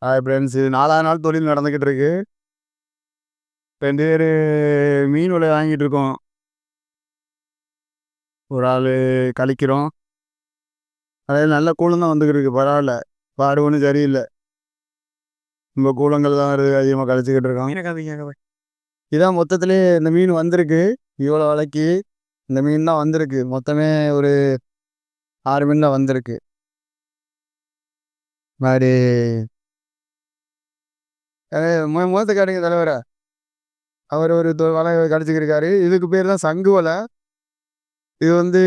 Hi friends, இது 4வது நாள் தொழில் நடந்துக்கிட்டு இருக்கு. 2 பேர் மீன் விலை வாங்கிட்டு இருக்கோம். ஒரு ஆள் கழிக்கிறோம். அதாவது நல்ல கூலம் தான் வந்துக்கிட்டு இருக்கு, பரவாயில்ல. பாடு ஒன்றும் சரியில்லை. நம்ம கூலங்கள் தான் அதிகமாக கழிச்சிக்கிட்டு இருக்கோம். இதான் மொத்தத்திலே இந்த மீன் வந்திருக்கு. இவ்வளோ விலைக்கு இந்த மீன் தான் வந்திருக்கு. மொத்தமே ஒரு 6 மீன் தான் வந்திருக்கு. மாதிரி முகத்தை காட்டுங்க தலைவரை. அவர் ஒரு வலை கடிச்சிக்கிருக்காரு. இதுக்கு பேர் தான் சங்கு வலை. இது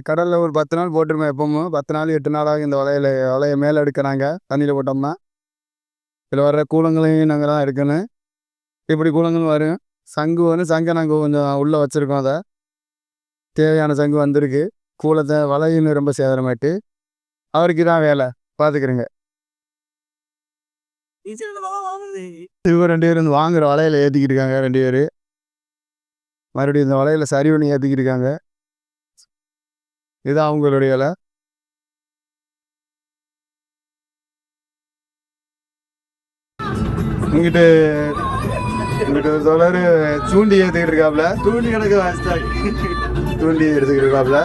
கடலில் ஒரு 10 நாள் போட்டுருமே. எப்பவும் 10 நாள் 8 நாளாக இந்த வலையை மேலே எடுக்கிறாங்க. தண்ணியில் போட்டோம்னா இதில் வர்ற கூலங்களையும் நாங்கள் தான் எடுக்கணும். இப்படி கூலங்கள் வரும். சங்கு சங்கை நாங்கள் கொஞ்சம் உள்ளே வச்சுருக்கோம். அதை தேவையான சங்கு வந்திருக்கு. கூலத்தை வலையும் ரொம்ப சேதனமாயிட்டு அவருக்கு தான் வேலை பார்த்துக்கிறேங்க. இவங்க 2 பேர் வாங்குற வலையில் ஏற்றிக்கிட்டு இருக்காங்க. 2 பேர் மறுபடியும் இந்த வலையில் சரி பண்ணி ஏற்றிக்கிட்டு இருக்காங்க. இதுதான் அவங்களுடைய வேலை. இங்கிட்டு ஒரு தொடர் சூண்டி ஏற்றிக்கிட்டு இருக்காப்புல. தூண்டி கிடக்கு தூண்டி எடுத்துக்கிட்டு இருக்காப்புல.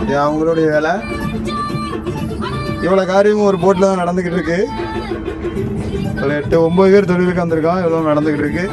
இது அவங்களுடைய வேலை. இவ்வளோ காரியமும் ஒரு போட்டில் தான் நடந்துக்கிட்டு இருக்கு. 8-9 பேர் தொழிலுக்கு வந்திருக்கோம். இவ்வளோ நடந்துக்கிட்டு இருக்கு.